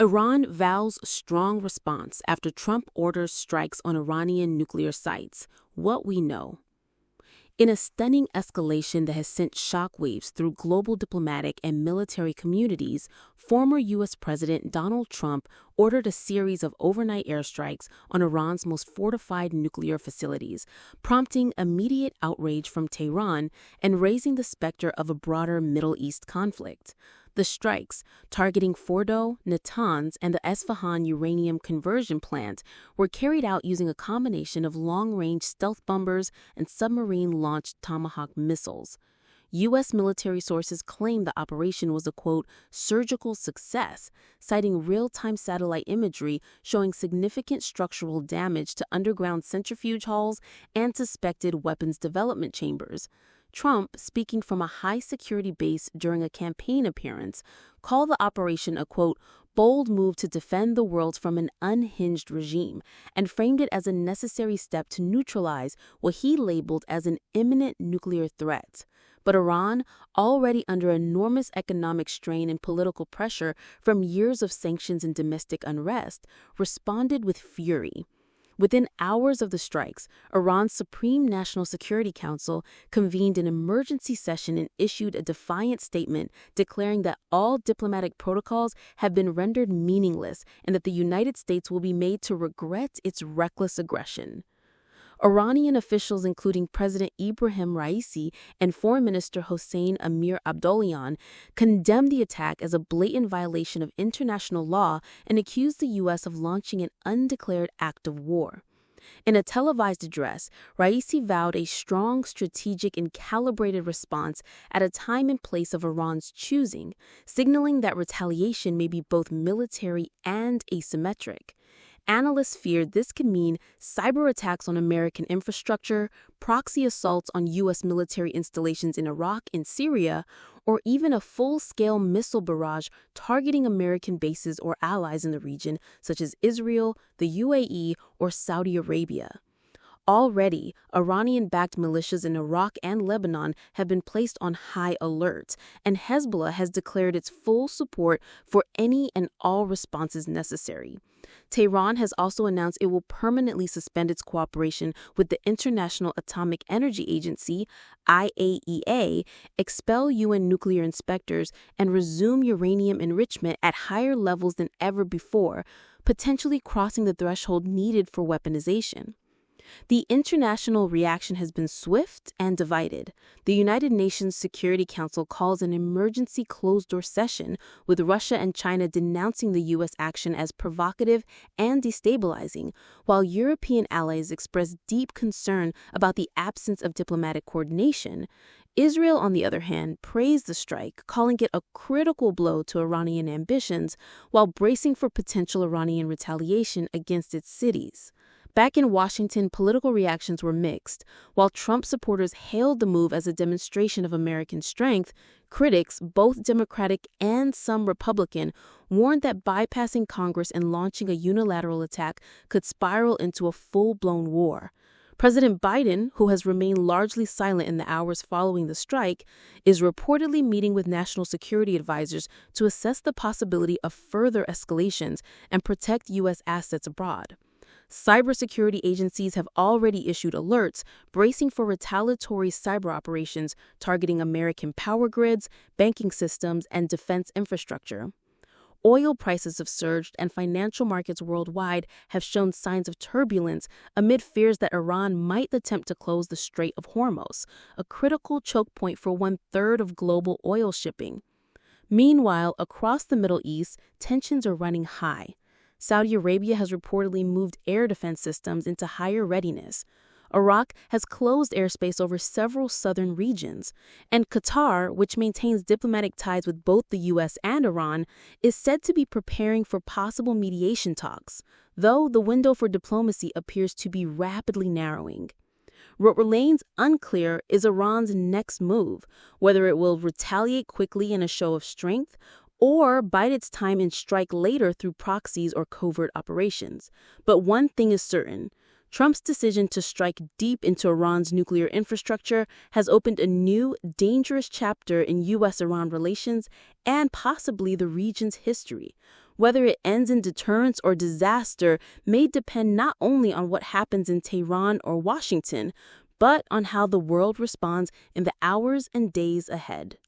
Iran vows strong response after Trump orders strikes on Iranian nuclear sites. What we know. In a stunning escalation that has sent shockwaves through global diplomatic and military communities, former U.S. President Donald Trump ordered a series of overnight airstrikes on Iran's most fortified nuclear facilities, prompting immediate outrage from Tehran and raising the specter of a broader Middle East conflict. The strikes, targeting Fordow, Natanz, and the Esfahan uranium conversion plant, were carried out using a combination of long-range stealth bombers and submarine-launched Tomahawk missiles. U.S. military sources claim the operation was a, quote, surgical success, citing real-time satellite imagery showing significant structural damage to underground centrifuge halls and suspected weapons development chambers. Trump, speaking from a high-security base during a campaign appearance, called the operation a, quote, bold move to defend the world from an unhinged regime, and framed it as a necessary step to neutralize what he labeled as an imminent nuclear threat. But Iran, already under enormous economic strain and political pressure from years of sanctions and domestic unrest, responded with fury. Within hours of the strikes, Iran's Supreme National Security Council convened an emergency session and issued a defiant statement declaring that all diplomatic protocols have been rendered meaningless and that the United States will be made to regret its reckless aggression. Iranian officials, including President Ibrahim Raisi and Foreign Minister Hossein Amir Abdollahian, condemned the attack as a blatant violation of international law and accused the U.S. of launching an undeclared act of war. In a televised address, Raisi vowed a strong, strategic, and calibrated response at a time and place of Iran's choosing, signaling that retaliation may be both military and asymmetric. Analysts feared this could mean cyber attacks on American infrastructure, proxy assaults on U.S. military installations in Iraq and Syria, or even a full-scale missile barrage targeting American bases or allies in the region, such as Israel, the UAE, or Saudi Arabia. Already, Iranian-backed militias in Iraq and Lebanon have been placed on high alert, and Hezbollah has declared its full support for any and all responses necessary. Tehran has also announced it will permanently suspend its cooperation with the International Atomic Energy Agency, IAEA, expel UN nuclear inspectors, and resume uranium enrichment at higher levels than ever before, potentially crossing the threshold needed for weaponization. The international reaction has been swift and divided. The United Nations Security Council calls an emergency closed-door session, with Russia and China denouncing the U.S. action as provocative and destabilizing, while European allies express deep concern about the absence of diplomatic coordination. Israel, on the other hand, praised the strike, calling it a critical blow to Iranian ambitions, while bracing for potential Iranian retaliation against its cities. Back in Washington, political reactions were mixed. While Trump supporters hailed the move as a demonstration of American strength, critics, both Democratic and some Republican, warned that bypassing Congress and launching a unilateral attack could spiral into a full-blown war. President Biden, who has remained largely silent in the hours following the strike, is reportedly meeting with national security advisors to assess the possibility of further escalations and protect U.S. assets abroad. Cybersecurity agencies have already issued alerts bracing for retaliatory cyber operations targeting American power grids, banking systems, and defense infrastructure. Oil prices have surged, and financial markets worldwide have shown signs of turbulence amid fears that Iran might attempt to close the Strait of Hormuz, a critical choke point for one-third of global oil shipping. Meanwhile, across the Middle East, tensions are running high. Saudi Arabia has reportedly moved air defense systems into higher readiness. Iraq has closed airspace over several southern regions. And Qatar, which maintains diplomatic ties with both the U.S. and Iran, is said to be preparing for possible mediation talks, though the window for diplomacy appears to be rapidly narrowing. What remains unclear is Iran's next move, whether it will retaliate quickly in a show of strength or bide its time and strike later through proxies or covert operations. But one thing is certain. Trump's decision to strike deep into Iran's nuclear infrastructure has opened a new, dangerous chapter in U.S. Iran relations and possibly the region's history. Whether it ends in deterrence or disaster may depend not only on what happens in Tehran or Washington, but on how the world responds in the hours and days ahead.